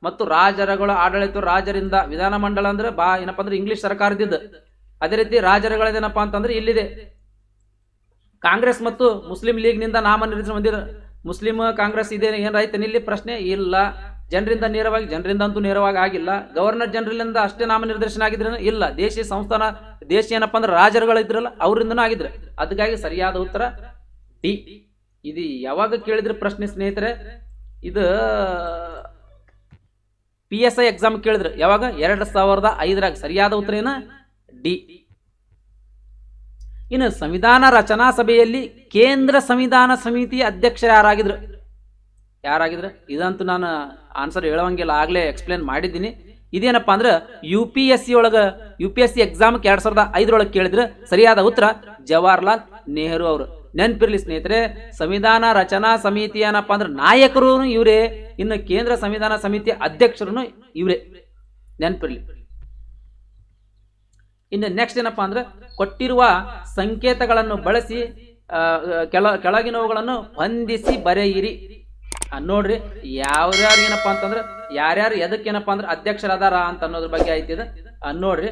ಮತ್ತು ರಾಜರುಗಳ ಆಡಳಿತ ರಾಜರಿಂದ. ವಿಧಾನಮಂಡಲ ಅಂದ್ರೆ ಏನಪ್ಪ ಅಂದ್ರೆ ಇಂಗ್ಲಿಷ್ ಸರ್ಕಾರದಿದ್ದು. ಅದೇ ರೀತಿ ರಾಜರುಗಳದೇನಪ್ಪ ಅಂತಂದ್ರೆ ಇಲ್ಲಿದೆ ಕಾಂಗ್ರೆಸ್ ಮತ್ತು ಮುಸ್ಲಿಂ ಲೀಗ್ನಿಂದ ನಾಮನಿರ್ದೇಶನ ಹೊಂದಿದ್ರು. ಮುಸ್ಲಿಂ ಕಾಂಗ್ರೆಸ್ ಇದೆ ಏನಾಯ್ತು ಇಲ್ಲಿ ಪ್ರಶ್ನೆ ಇಲ್ಲ. ಜನರಿಂದ ನೇರವಾಗಿ, ಜನರಿಂದಂತೂ ನೇರವಾಗಿ ಆಗಿಲ್ಲ. ಗವರ್ನರ್ ಜನರಲಿಂದ ಅಷ್ಟೇ ನಾಮನಿರ್ದೇಶನ ಆಗಿದ್ರೆ ಇಲ್ಲ. ದೇಶೀಯ ಸಂಸ್ಥಾನ, ದೇಶ ಏನಪ್ಪ ಅಂದ್ರೆ ರಾಜರುಗಳಿದ್ರಲ್ಲ ಅವರಿಂದನೂ ಆಗಿದ್ರೆ. ಅದಕ್ಕಾಗಿ ಸರಿಯಾದ ಉತ್ತರ ಡಿ. ಇದು ಯಾವಾಗ ಕೇಳಿದ್ರೆ ಪ್ರಶ್ನೆ ಸ್ನೇಹಿತರೆ? ಇದು PSI ಎಕ್ಸಾಮ್ ಕೇಳಿದ್ರು ಯಾವಾಗ? 2005ರಾಗ. ಸರಿಯಾದ ಉತ್ತರ ಏನ? ಡಿ. ಇನ್ನು ಸಂವಿಧಾನ ರಚನಾ ಸಭೆಯಲ್ಲಿ ಕೇಂದ್ರ ಸಂವಿಧಾನ ಸಮಿತಿಯ ಅಧ್ಯಕ್ಷರು ಯಾರಾಗಿದ್ರು? ಇದಂತೂ ನಾನು ಆನ್ಸರ್ ಹೇಳುವಂಗಿಲ್ಲ, ಆಗಲೇ ಎಕ್ಸ್ಪ್ಲೇನ್ ಮಾಡಿದ್ದೀನಿ. ಇದೇನಪ್ಪ ಅಂದ್ರೆ UPSC ಒಳಗೆ UPSC ಎಕ್ಸಾಮ್ಗೆ 2005 ಕೇಳಿದ್ರೆ ಸರಿಯಾದ ಉತ್ತರ ಜವಾಹರ್ಲಾಲ್ ನೆಹರು ಅವರು. ನೆನಪಿರ್ಲಿ ಸ್ನೇಹಿತರೆ, ಸಂವಿಧಾನ ರಚನಾ ಸಮಿತಿ ಏನಪ್ಪ ಅಂದ್ರೆ ನಾಯಕರು ಇವರೇ, ಇನ್ನು ಕೇಂದ್ರ ಸಂವಿಧಾನ ಸಮಿತಿಯ ಅಧ್ಯಕ್ಷರು ಇವರೇ, ನೆನಪಿರ್ಲಿ. ಇನ್ನು ನೆಕ್ಸ್ಟ್ ಏನಪ್ಪಾ ಅಂದ್ರೆ ಕೊಟ್ಟಿರುವ ಸಂಕೇತಗಳನ್ನು ಬಳಸಿ ಕೆಳಗಿನವುಗಳನ್ನು ಹೊಂದಿಸಿ ಬರೆಯಿರಿ. ನೋಡ್ರಿ ಯಾವ್ಯಾರು ಏನಪ್ಪಾ ಅಂತಂದ್ರೆ ಯಾರ್ಯಾರು ಎದಕ್ಕೇನಪ್ಪಾ ಅಂದ್ರೆ ಅಧ್ಯಕ್ಷರಾದಾರ ಅಂತ ಅನ್ನೋದ್ರ ಬಗ್ಗೆ ಆಯ್ತಿದ. ನೋಡ್ರಿ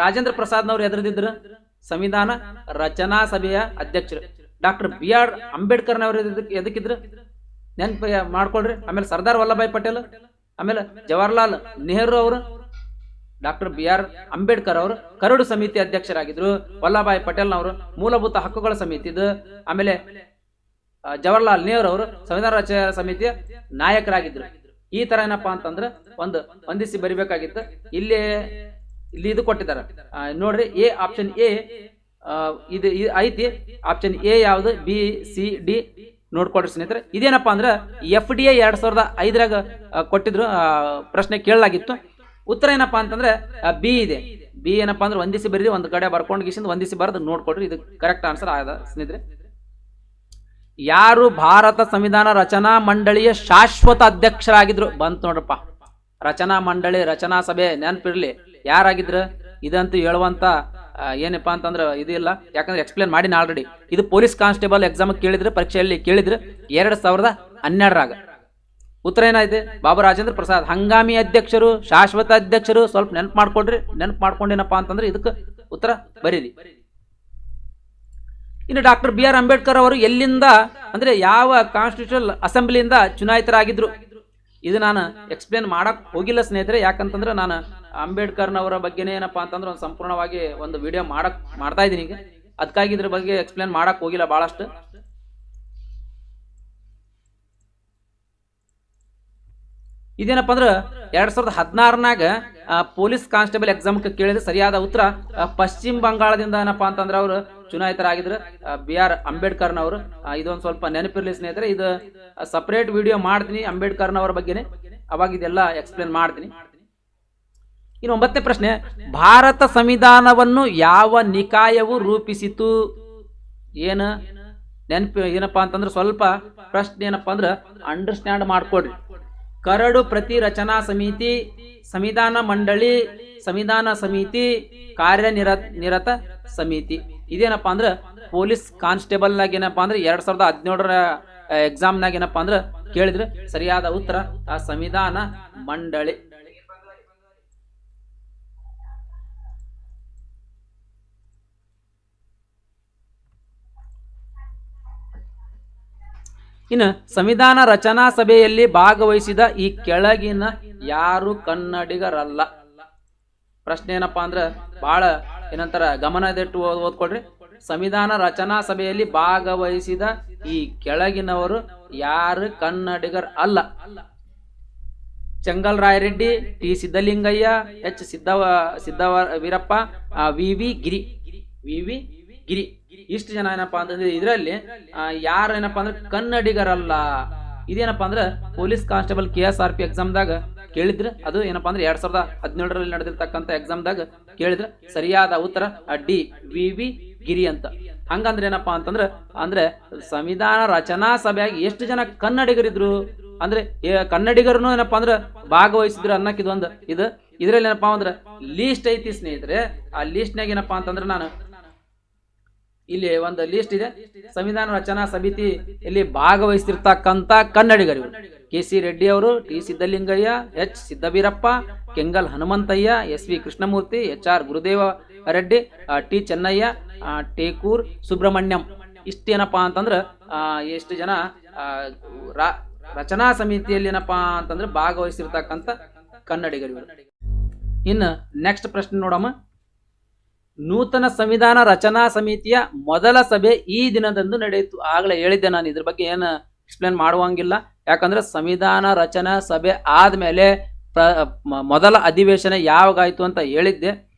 ರಾಜೇಂದ್ರ ಪ್ರಸಾದ್ನವ್ರು ಎದುರದಿದ್ರು ಸಂವಿಧಾನ ರಚನಾ ಸಭೆಯ ಅಧ್ಯಕ್ಷರು. ಡಾಕ್ಟರ್ BR ಅಂಬೇಡ್ಕರ್ನವ್ರು ಎದಕ್ಕಿದ್ರು ನೆನಪು ಮಾಡ್ಕೊಳ್ರಿ. ಆಮೇಲೆ ಸರ್ದಾರ್ ವಲ್ಲಭಾಯ್ ಪಟೇಲ್, ಆಮೇಲೆ ಜವಾಹರ್ಲಾಲ್ ನೆಹರು ಅವರು, ಡಾಕ್ಟರ್ BR ಅಂಬೇಡ್ಕರ್ ಅವರು ಕರಡು ಸಮಿತಿ ಅಧ್ಯಕ್ಷರಾಗಿದ್ರು. ವಲ್ಲಭಾಯ್ ಪಟೇಲ್ನವರು ಮೂಲಭೂತ ಹಕ್ಕುಗಳ ಸಮಿತಿದು, ಆಮೇಲೆ ಜವಾಹರ್ಲಾಲ್ ನೆಹರು ಅವರು ಸಂವಿಧಾನ ರಚನಾ ಸಮಿತಿಯ ನಾಯಕರಾಗಿದ್ರು. ಈ ತರ ಏನಪ್ಪಾ ಅಂತಂದ್ರೆ ಒಂದು ಹೊಂದಿಸಿ ಬರಿಬೇಕಾಗಿತ್ತು. ಇಲ್ಲಿ ಇದು ಕೊಟ್ಟಿದ್ದಾರೆ ನೋಡ್ರಿ. ಆಪ್ಷನ್ ಎ ಇದು ಐತಿ. ಆಪ್ಷನ್ ಎ ಯಾವುದು, BCD ನೋಡ್ಕೊಡ್ರಿ ಸ್ನೇಹಿತರೆ. ಇದೇನಪ್ಪಾ ಅಂದ್ರೆ FDA 2005 ಕೊಟ್ಟಿದ್ರು, ಪ್ರಶ್ನೆ ಕೇಳಲಾಗಿತ್ತು. ಉತ್ತರ ಏನಪ್ಪಾ ಅಂತಂದ್ರೆ ಬಿ ಇದೆ. ಬಿ ಏನಪ್ಪಾ ಅಂದ್ರೆ ಹೊಂದಿಸಿ ಬರೀರಿ, ಒಂದು ಕಡೆ ಬರ್ಕೊಂಡು ಗೀಸಿಂದ ಹೊಂದಿಸಿ ಬರೆದು ನೋಡ್ಕೊಡ್ರಿ. ಇದು ಕರೆಕ್ಟ್ ಆನ್ಸರ್ ಆದ ಸ್ನೇಹಿತರೆ. ಯಾರು ಭಾರತ ಸಂವಿಧಾನ ರಚನಾ ಮಂಡಳಿಯ ಶಾಶ್ವತ ಅಧ್ಯಕ್ಷರಾಗಿದ್ರು? ಬಂತು ನೋಡ್ರಪ್ಪ, ರಚನಾ ಮಂಡಳಿ ರಚನಾ ಸಭೆ ನೆನಪಿರ್ಲಿ ಯಾರಾಗಿದ್ರು. ಇದಂತೂ ಹೇಳುವಂತ ಏನಪ್ಪಾ ಅಂತಂದ್ರೆ ಇದು ಇಲ್ಲ, ಯಾಕಂದ್ರೆ ಎಕ್ಸ್ಪ್ಲೇನ್ ಮಾಡಿನ ಆಲ್ರೆಡಿ. ಇದು ಪೊಲೀಸ್ ಕಾನ್ಸ್ಟೇಬಲ್ ಎಕ್ಸಾಮ್ ಕೇಳಿದ್ರೆ, ಪರೀಕ್ಷೆಯಲ್ಲಿ ಕೇಳಿದ್ರೆ 2012 ಉತ್ತರ ಏನಾಯ್ತು? ಬಾಬು ರಾಜೇಂದ್ರ ಪ್ರಸಾದ್. ಹಂಗಾಮಿ ಅಧ್ಯಕ್ಷರು, ಶಾಶ್ವತ ಅಧ್ಯಕ್ಷರು ಸ್ವಲ್ಪ ನೆನಪು ಮಾಡ್ಕೊಡ್ರಿ. ನೆನಪು ಮಾಡ್ಕೊಂಡೇನಪ್ಪಾ ಅಂತಂದ್ರೆ ಇದಕ್ಕೆ ಉತ್ತರ ಬರೀರಿ. ಇನ್ನು ಡಾಕ್ಟರ್ BR ಅಂಬೇಡ್ಕರ್ ಅವರು ಎಲ್ಲಿಂದ ಅಂದ್ರೆ ಯಾವ ಕಾನ್ಸ್ಟಿಟ್ಯೂಷನಲ್ ಅಸೆಂಬ್ಲಿಯಿಂದ ಚುನಾಯಿತರಾಗಿದ್ರು? ಇದು ನಾನು ಎಕ್ಸ್ಪ್ಲೇನ್ ಮಾಡಕ್ ಹೋಗಿಲ್ಲ ಸ್ನೇಹಿತರೆ, ಯಾಕಂತಂದ್ರೆ ನಾನು ಅಂಬೇಡ್ಕರ್ನವರ ಬಗ್ಗೆನೇ ಏನಪ್ಪಾ ಅಂತಂದ್ರೆ ಒಂದು ಸಂಪೂರ್ಣವಾಗಿ ಒಂದು ವಿಡಿಯೋ ಮಾಡ್ತಾ ಇದ್ದೀನಿ ಈಗ. ಅದಕ್ಕಾಗಿ ಇದ್ರ ಬಗ್ಗೆ ಎಕ್ಸ್ಪ್ಲೇನ್ ಮಾಡಕ್ ಹೋಗಿಲ್ಲ ಬಹಳಷ್ಟು. ಇದೇನಪ್ಪ ಅಂದ್ರೆ 2016 ಪೊಲೀಸ್ ಕಾನ್ಸ್ಟೇಬಲ್ ಎಕ್ಸಾಮ್ ಕೇಳಿದ್ರೆ ಸರಿಯಾದ ಉತ್ತರ ಪಶ್ಚಿಮ ಬಂಗಾಳದಿಂದ ಏನಪ್ಪಾ ಅಂತಂದ್ರೆ ಅವರು ಚುನಾಯಿತರಾಗಿದ್ರು BR ಅಂಬೇಡ್ಕರ್ನವರು. ಇದೊಂದು ಸ್ವಲ್ಪ ನೆನಪಿರ್ಲಿ ಸ್ನೇಹಿತರೆ. ಇದು ಸಪರೇಟ್ ವಿಡಿಯೋ ಮಾಡ್ತೀನಿ ಅಂಬೇಡ್ಕರ್ನವರ ಬಗ್ಗೆನೆ, ಅವಾಗ ಇದೆಲ್ಲ ಎಕ್ಸ್ಪ್ಲೇನ್ ಮಾಡ್ತೀನಿ. ಇನ್ನು 9ನೇ ಪ್ರಶ್ನೆ, ಭಾರತ ಸಂವಿಧಾನವನ್ನು ಯಾವ ನಿಕಾಯವು ರೂಪಿಸಿತು? ಏನು ಏನಪ್ಪಾ ಅಂತಂದ್ರೆ ಸ್ವಲ್ಪ ಪ್ರಶ್ನೆ ಏನಪ್ಪಾ ಅಂದ್ರೆ ಅಂಡರ್ಸ್ಟ್ಯಾಂಡ್ ಮಾಡ್ಕೊಡ್ರಿ. ಕರಡು ಪ್ರತಿ ರಚನಾ ಸಮಿತಿ, ಸಂವಿಧಾನ ಮಂಡಳಿ, ಸಂವಿಧಾನ ಸಮಿತಿ, ಕಾರ್ಯನಿರತ ಸಮಿತಿ. ಇದೇನಪ್ಪಾ ಅಂದ್ರೆ ಪೊಲೀಸ್ ಕಾನ್ಸ್ಟೇಬಲ್ ನಾಗ ಏನಪ್ಪಾ ಅಂದ್ರೆ 2017 ಎಕ್ಸಾಮ್ನಾಗ ಏನಪ್ಪಾ ಅಂದ್ರೆ ಕೇಳಿದ್ರೆ ಸರಿಯಾದ ಉತ್ತರ ಸಂವಿಧಾನ ಮಂಡಳಿ. ಇನ್ನು ಸಂವಿಧಾನ ರಚನಾ ಸಭೆಯಲ್ಲಿ ಭಾಗವಹಿಸಿದ ಈ ಕೆಳಗಿನ ಯಾರು ಕನ್ನಡಿಗರಲ್ಲ? ಪ್ರಶ್ನೆ ಏನಪ್ಪಾ ಅಂದ್ರೆ ಬಹಳ ಏನಂತಾರ ಗಮನದಿಟ್ಟು ಓದ್ಕೊಡ್ರಿ. ಸಂವಿಧಾನ ರಚನಾ ಸಭೆಯಲ್ಲಿ ಭಾಗವಹಿಸಿದ ಈ ಕೆಳಗಿನವರು ಯಾರು ಕನ್ನಡಿಗರ್ ಅಲ್ಲ? Chengal Rayareddy, T Siddalingaiah, H Veerappa, V Giri. ಇಷ್ಟು ಜನ ಏನಪ್ಪಾ ಅಂತಂದ್ರೆ ಇದರಲ್ಲಿ ಯಾರು ಏನಪ್ಪಾ ಅಂದ್ರೆ ಕನ್ನಡಿಗರಲ್ಲ. ಇದೇನಪ್ಪಾ ಅಂದ್ರೆ ಪೊಲೀಸ್ ಕಾನ್ಸ್ಟೇಬಲ್ KSRP ಎಕ್ಸಾಮ್ದಾಗ ಕೇಳಿದ್ರೆ, ಅದು ಏನಪ್ಪಾ ಅಂದ್ರೆ 2017 ನಡೆದಿರ್ತಕ್ಕಂಥ ಎಕ್ಸಾಮ್ದಾಗ ಕೇಳಿದ್ರೆ ಸರಿಯಾದ ಉತ್ತರ ಡಿ ವಿ ಗಿರಿ ಅಂತ. ಹಂಗಂದ್ರೆ ಏನಪ್ಪಾ ಅಂತಂದ್ರೆ ಅಂದ್ರೆ ಸಂವಿಧಾನ ರಚನಾ ಸಭೆಯಾಗಿ ಎಷ್ಟು ಜನ ಕನ್ನಡಿಗರಿದ್ರು ಅಂದ್ರೆ ಕನ್ನಡಿಗರನ್ನು ಏನಪ್ಪಾ ಅಂದ್ರೆ ಭಾಗವಹಿಸಿದ್ರು ಅನ್ನಕ್ಕೆ ಇದು ಇದ್ರಲ್ಲಿ ಏನಪ್ಪಾ ಅಂದ್ರೆ ಲೀಸ್ಟ್ ಐತಿ ಸ್ನೇಹಿತರೆ. ಆ ಲೀಸ್ಟ್ನಾಗ ಏನಪ್ಪಾ ಅಂತಂದ್ರೆ ನಾನು ಇಲ್ಲಿ ಒಂದು ಲಿಸ್ಟ್ ಇದೆ. ಸಂವಿಧಾನ ರಚನಾ ಸಮಿತಿಯಲ್ಲಿ ಭಾಗವಹಿಸಿರ್ತಕ್ಕಂಥ ಕನ್ನಡಿಗರು KC ರೆಡ್ಡಿ ಅವರು, T Siddalingaiah, H Siddaveerappa, Kengal Hanumanthaiah, SV Krishnamurthy, HR ಗುರುದೇವ ರೆಡ್ಡಿ, ಟಿ ಚೆನ್ನಯ್ಯ, ಟೇಕೂರ್ ಸುಬ್ರಹ್ಮಣ್ಯಂ. ಇಷ್ಟೇನಪ್ಪಾ ಅಂತಂದ್ರೆ ಎಷ್ಟು ಜನ ರಚನಾ ಸಮಿತಿಯಲ್ಲಿ ಏನಪ್ಪಾ ಅಂತಂದ್ರೆ ಭಾಗವಹಿಸಿರ್ತಕ್ಕಂಥ ಕನ್ನಡಿಗರು. ಇನ್ನು ನೆಕ್ಸ್ಟ್ ಪ್ರಶ್ನೆ ನೋಡಮ್ಮ. ನೂತನ ಸಂವಿಧಾನ ರಚನಾ ಸಮಿತಿಯ ಮೊದಲ ಸಭೆ ಈ ದಿನದಂದು ನಡೆಯಿತು. ಆಗಲೇ ಹೇಳಿದ್ದೆ ನಾನು, ಇದ್ರ ಬಗ್ಗೆ ಏನು ಎಕ್ಸ್ಪ್ಲೇನ್ ಮಾಡುವಂಗಿಲ್ಲ. ಯಾಕಂದ್ರೆ ಸಂವಿಧಾನ ರಚನಾ ಸಭೆ ಆದ್ಮೇಲೆ ಮೊದಲ ಅಧಿವೇಶನ ಯಾವಾಗಾಯ್ತು ಅಂತ ಹೇಳಿದ್ದೆ.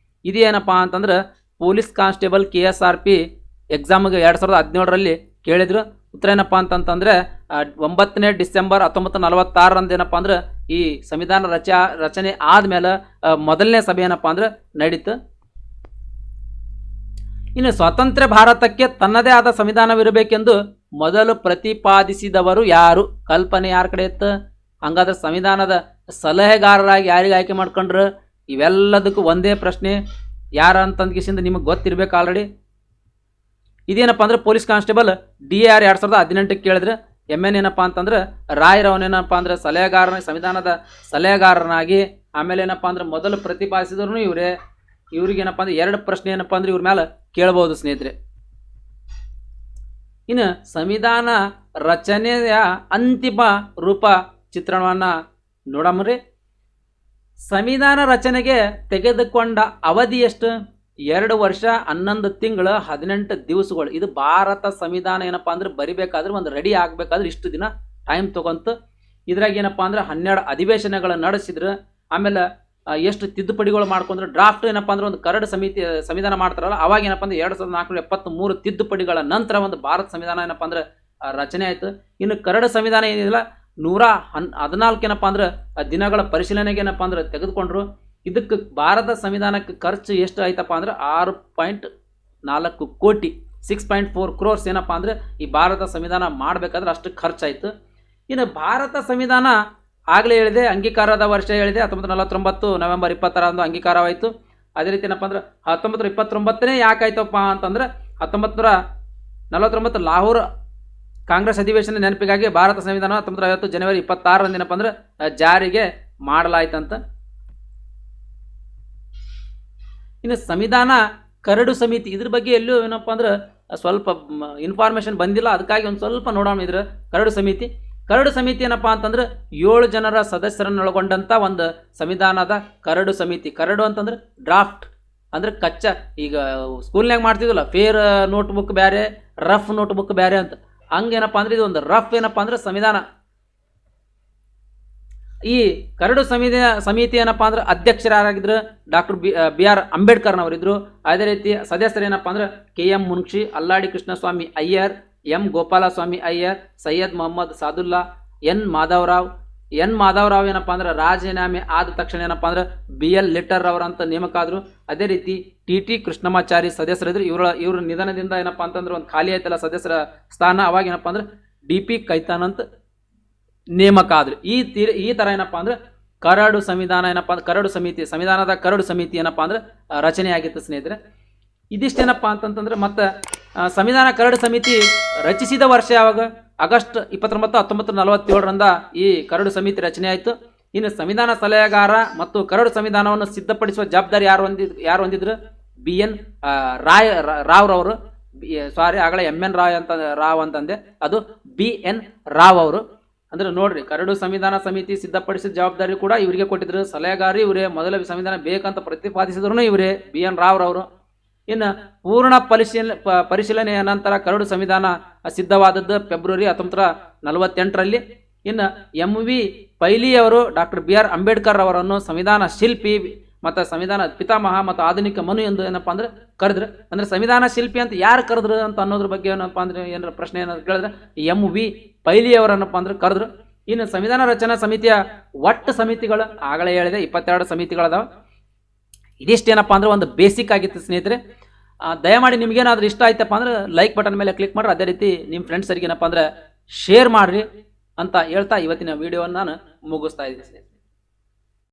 ಇದೇನಪ್ಪಾ ಅಂತಂದ್ರೆ ಪೊಲೀಸ್ ಕಾನ್ಸ್ಟೇಬಲ್ KSRP ಎಕ್ಸಾಮ್ಗೆ 2017 ಕೇಳಿದ್ರು. ಉತ್ತರ ಏನಪ್ಪಾ ಅಂತಂತಂದ್ರೆ 9ನೇ ಡಿಸೆಂಬರ್ 1946 ಏನಪ್ಪ ಅಂದ್ರೆ ಈ ಸಂವಿಧಾನ ರಚನೆ ಆದ್ಮೇಲೆ ಮೊದಲನೇ ಸಭೆ ಏನಪ್ಪ ಅಂದ್ರೆ ನಡೀತು. ಇನ್ನು ಸ್ವತಂತ್ರ ಭಾರತಕ್ಕೆ ತನ್ನದೇ ಆದ ಸಂವಿಧಾನವಿರಬೇಕೆಂದು ಮೊದಲು ಪ್ರತಿಪಾದಿಸಿದವರು ಯಾರು? ಕಲ್ಪನೆ ಯಾರ ಕಡೆ ಇತ್ತು? ಹಂಗಾದ್ರೆ ಸಂವಿಧಾನದ ಸಲಹೆಗಾರರಾಗಿ ಯಾರಿಗೆ ಆಯ್ಕೆ ಮಾಡ್ಕೊಂಡ್ರು? ಇವೆಲ್ಲದಕ್ಕೂ ಒಂದೇ ಪ್ರಶ್ನೆ, ಯಾರ ಅಂತಂದ್ಕಿಸಿಂದ ನಿಮಗೆ ಗೊತ್ತಿರ್ಬೇಕು ಆಲ್ರೆಡಿ. ಇದೇನಪ್ಪ ಅಂದ್ರೆ ಪೊಲೀಸ್ ಕಾನ್ಸ್ಟೇಬಲ್ DAR 2018 ಕೇಳಿದ್ರೆ MN ಏನಪ್ಪ ಅಂತಂದ್ರೆ ರಾಯ್ರವನೇನಪ್ಪ ಅಂದ್ರೆ ಸಂವಿಧಾನದ ಸಲಹೆಗಾರನಾಗಿ, ಆಮೇಲೆ ಏನಪ್ಪ ಅಂದ್ರೆ ಮೊದಲು ಪ್ರತಿಪಾದಿಸಿದ್ರು ಇವರೇ. ಇವ್ರಿಗೇನಪ್ಪ ಅಂದ್ರೆ 2 ಪ್ರಶ್ನೆ ಏನಪ್ಪ ಅಂದ್ರೆ ಇವ್ರ ಮೇಲೆ ಕೇಳಬಹುದು ಸ್ನೇಹಿತರೆ. ಇನ್ನು ಸಂವಿಧಾನ ರಚನೆಯ ಅಂತಿಮ ರೂಪ ಚಿತ್ರಣವನ್ನ ನೋಡಮ್ರಿ. ಸಂವಿಧಾನ ರಚನೆಗೆ ತೆಗೆದುಕೊಂಡ ಅವಧಿ ಎಷ್ಟು? 2 ವರ್ಷ 11 ತಿಂಗಳು 18 ದಿವಸಗಳು. ಇದು ಭಾರತ ಸಂವಿಧಾನ ಏನಪ್ಪ ಅಂದ್ರೆ ಬರಿಬೇಕಾದ್ರೆ ಒಂದು ರೆಡಿ ಆಗ್ಬೇಕಾದ್ರೆ ಇಷ್ಟು ದಿನ ಟೈಮ್ ತಗೊಂತು. ಇದ್ರಾಗ ಏನಪ್ಪ ಅಂದ್ರೆ 12 ಅಧಿವೇಶನಗಳನ್ನು ನಡೆಸಿದ್ರು. ಆಮೇಲೆ ಎಷ್ಟು ತಿದ್ದುಪಡಿಗಳು ಮಾಡ್ಕೊಂಡ್ರು. ಡ್ರಾಫ್ಟ್ ಏನಪ್ಪ ಅಂದ್ರೆ ಒಂದು ಕರಡು ಸಮಿತಿ ಸಂವಿಧಾನ ಮಾಡ್ತಾರಲ್ಲ, ಅವಾಗ ಏನಪ್ಪ ಅಂದ್ರೆ 2473 ತಿದ್ದುಪಡಿಗಳ ನಂತರ ಒಂದು ಭಾರತ ಸಂವಿಧಾನ ಏನಪ್ಪ ಅಂದ್ರೆ ರಚನೆ ಆಯ್ತು. ಇನ್ನು ಕರಡು ಸಂವಿಧಾನ ಏನಿಲ್ಲ 114 ಏನಪ್ಪ ಅಂದ್ರೆ ದಿನಗಳ ಪರಿಶೀಲನೆಗೆ ಏನಪ್ಪ ಅಂದ್ರೆ ತೆಗೆದುಕೊಂಡ್ರು. ಇದಕ್ಕೆ ಭಾರತ ಸಂವಿಧಾನಕ್ಕೆ ಖರ್ಚು ಎಷ್ಟು ಆಯ್ತಪ್ಪ ಅಂದ್ರೆ 6.4 ಕೋಟಿ 6.4 crores ಏನಪ್ಪ ಅಂದ್ರೆ ಈ ಭಾರತ ಸಂವಿಧಾನ ಮಾಡಬೇಕಾದ್ರೆ ಅಷ್ಟು ಖರ್ಚಾಯಿತು. ಇನ್ನು ಭಾರತ ಸಂವಿಧಾನ ಆಗಲೇ ಹೇಳಿದೆ ಅಂಗೀಕಾರದ ವರ್ಷ ಹೇಳಿದೆ 1949 ನವೆಂಬರ್ 20 ಅಂಗೀಕಾರವಾಯಿತು. ಅದೇ ರೀತಿ ಏನಪ್ಪ ಅಂದ್ರೆ 1929 ಯಾಕಾಯ್ತಪ್ಪ ಅಂತಂದ್ರೆ 1949 ಲಾಹೋರ್ ಕಾಂಗ್ರೆಸ್ ಅಧಿವೇಶನ ನೆನಪಿಗಾಗಿ ಭಾರತ ಸಂವಿಧಾನ 1950 ಜನವರಿ 26 ಏನಪ್ಪ ಅಂದ್ರೆ ಜಾರಿಗೆ ಮಾಡಲಾಯ್ತಂತ. ಇನ್ನು ಸಂವಿಧಾನ ಕರಡು ಸಮಿತಿ ಇದ್ರ ಬಗ್ಗೆ ಎಲ್ಲೂ ಏನಪ್ಪ ಅಂದ್ರೆ ಸ್ವಲ್ಪ ಇನ್ಫಾರ್ಮೇಶನ್ ಬಂದಿಲ್ಲ, ಅದಕ್ಕಾಗಿ ಒಂದು ಸ್ವಲ್ಪ ನೋಡೋಣ. ಇದ್ರ ಕರಡು ಸಮಿತಿ ಏನಪ್ಪ ಅಂತಂದ್ರೆ 7 ಜನರ ಸದಸ್ಯರನ್ನೊಳಗೊಂಡಂತ ಒಂದು ಸಂವಿಧಾನದ ಕರಡು ಸಮಿತಿ. ಕರಡು ಅಂತಂದ್ರೆ ಡ್ರಾಫ್ಟ್ ಅಂದ್ರೆ ಕಚ್ಚಾ. ಈಗ ಸ್ಕೂಲ್ನಾಗ ಮಾಡ್ತಿದ್ವಲ್ಲ ಫೇರ್ ನೋಟ್ ಬುಕ್ ಬೇರೆ, ರಫ್ ನೋಟ್ ಬುಕ್ ಬೇರೆ ಅಂತ, ಹಂಗೇನಪ್ಪ ಅಂದ್ರೆ ಇದು ಒಂದು ರಫ್ ಏನಪ್ಪ ಅಂದ್ರೆ ಸಂವಿಧಾನ. ಈ ಕರಡು ಸಮಿತಿ ಏನಪ್ಪ ಅಂದ್ರೆ ಅಧ್ಯಕ್ಷರಾಗಿದ್ರು ಡಾಕ್ಟರ್ BR ಅಂಬೇಡ್ಕರ್ನವರಿದ್ರು. ಅದೇ ರೀತಿ ಸದಸ್ಯರು ಏನಪ್ಪ ಅಂದ್ರೆ KM ಮುನ್ಷಿ, ಅಲ್ಲಾಡಿ ಕೃಷ್ಣಸ್ವಾಮಿ ಅಯ್ಯರ್, M ಗೋಪಾಲಸ್ವಾಮಿ ಅಯ್ಯರ್, ಸೈಯದ್ ಮೊಹಮ್ಮದ್ ಸಾದುಲ್ಲಾ, N ಮಾಧವರಾವ್ ಏನಪ್ಪ ಅಂದ್ರೆ ರಾಜೀನಾಮೆ ಆದ ತಕ್ಷಣ ಏನಪ್ಪ ಅಂದ್ರೆ BL ಲಿಟ್ಟರ್ ಅವರಂತ ನೇಮಕ ಆದ್ರು. ಅದೇ ರೀತಿ TT ಕೃಷ್ಣಮಾಚಾರಿ ಸದಸ್ಯರಿದ್ರು. ಇವ್ರ ನಿಧನದಿಂದ ಏನಪ್ಪ ಅಂತಂದ್ರೆ ಒಂದು ಖಾಲಿ ಆಯ್ತಲ್ಲ ಸದಸ್ಯರ ಸ್ಥಾನ, ಅವಾಗ ಏನಪ್ಪ ಅಂದ್ರೆ DP ಕೈತಾನ್ ಅಂತ ನೇಮಕ ಆದ್ರು. ಈ ತರ ಏನಪ್ಪ ಅಂದ್ರೆ ಕರಡು ಸಂವಿಧಾನ ಏನಪ್ಪ ಕರಡು ಸಮಿತಿ ಸಂವಿಧಾನದ ಕರಡು ಸಮಿತಿ ಏನಪ್ಪ ಅಂದ್ರೆ ರಚನೆ ಆಗಿತ್ತು ಸ್ನೇಹಿತರೆ. ಇದಿಷ್ಟೇನಪ್ಪ ಅಂತಂತಂದ್ರೆ ಮತ್ತೆ ಸಂವಿಧಾನ ಕರಡು ಸಮಿತಿ ರಚಿಸಿದ ವರ್ಷ ಯಾವಾಗ? ಆಗಸ್ಟ್ 29, 1947 ಈ ಕರಡು ಸಮಿತಿ ರಚನೆ ಆಯಿತು. ಇನ್ನು ಸಂವಿಧಾನ ಸಲಹೆಗಾರ ಮತ್ತು ಕರಡು ಸಂವಿಧಾನವನ್ನು ಸಿದ್ಧಪಡಿಸುವ ಜವಾಬ್ದಾರಿ ಯಾರು ಹೊಂದಿದ್ರು? BN ರಾವ್ ಅವರು. ಸಾರಿ, ಆಗಲೇ MN ರಾವ್ ಅಂತಂದೆ, ಅದು BN ರಾವ್ ಅವರು. ಅಂದ್ರೆ ನೋಡ್ರಿ, ಕರಡು ಸಂವಿಧಾನ ಸಮಿತಿ ಸಿದ್ಧಪಡಿಸಿದ ಜವಾಬ್ದಾರಿ ಕೂಡ ಇವರಿಗೆ ಕೊಟ್ಟಿದ್ರು. ಸಲಹೆಗಾರ ಇವರೇ, ಮೊದಲ ಸಂವಿಧಾನ ಬೇಕಂತ ಪ್ರತಿಪಾದಿಸಿದ್ರು ಇವರೇ, BN ರಾವ್ ಅವರು. ಇನ್ನು ಪೂರ್ಣ ಪರಿಶೀಲನೆಯ ನಂತರ ಕರಡು ಸಂವಿಧಾನ ಸಿದ್ಧವಾದದ್ದು ಫೆಬ್ರವರಿ 1948. ಇನ್ನು MV ಪೈಲಿ ಅವರು ಡಾಕ್ಟರ್ BR ಅಂಬೇಡ್ಕರ್ ಅವರನ್ನು ಸಂವಿಧಾನ ಶಿಲ್ಪಿ ಮತ್ತು ಸಂವಿಧಾನ ಪಿತಾಮಹ ಮತ್ತು ಆಧುನಿಕ ಮನು ಎಂದು ಏನಪ್ಪ ಅಂದ್ರೆ ಕರೆದ್ರು. ಅಂದ್ರೆ ಸಂವಿಧಾನ ಶಿಲ್ಪಿ ಅಂತ ಯಾರು ಕರೆದ್ರು ಅಂತ ಅನ್ನೋದ್ರ ಬಗ್ಗೆ ಏನಪ್ಪ ಅಂದ್ರೆ ಏನಾರ ಪ್ರಶ್ನೆ ಏನಾದ್ರು ಕೇಳಿದ್ರೆ MV ಪೈಲಿ ಅವರನ್ನಪ್ಪ ಅಂದ್ರೆ ಕರೆದ್ರು. ಇನ್ನು ಸಂವಿಧಾನ ರಚನಾ ಸಮಿತಿಯ ಒಟ್ಟು ಸಮಿತಿಗಳು ಆಗಲೇ ಹೇಳಿದೆ 22 ಸಮಿತಿಗಳದಾವ. ಇದಿಷ್ಟೇನಪ್ಪ ಅಂದ್ರೆ ಒಂದು ಬೇಸಿಕ್ ಆಗಿತ್ತು ಸ್ನೇಹಿತರೆ. ದಯಮಾಡಿ ನಿಮ್ಗೇನಾದ್ರೂ ಇಷ್ಟ ಆಯ್ತಪ್ಪ ಅಂದ್ರೆ ಲೈಕ್ ಬಟನ್ ಮೇಲೆ ಕ್ಲಿಕ್ ಮಾಡ್ರಿ. ಅದೇ ರೀತಿ ನಿಮ್ಮ ಫ್ರೆಂಡ್ಸರಿಗೆ ಏನಪ್ಪ ಅಂದ್ರೆ ಶೇರ್ ಮಾಡ್ರಿ ಅಂತ ಹೇಳ್ತಾ ಇವತ್ತಿನ ವಿಡಿಯೋವನ್ನು ನಾನು ಮುಗಿಸ್ತಾ ಇದ್ದೀನಿ.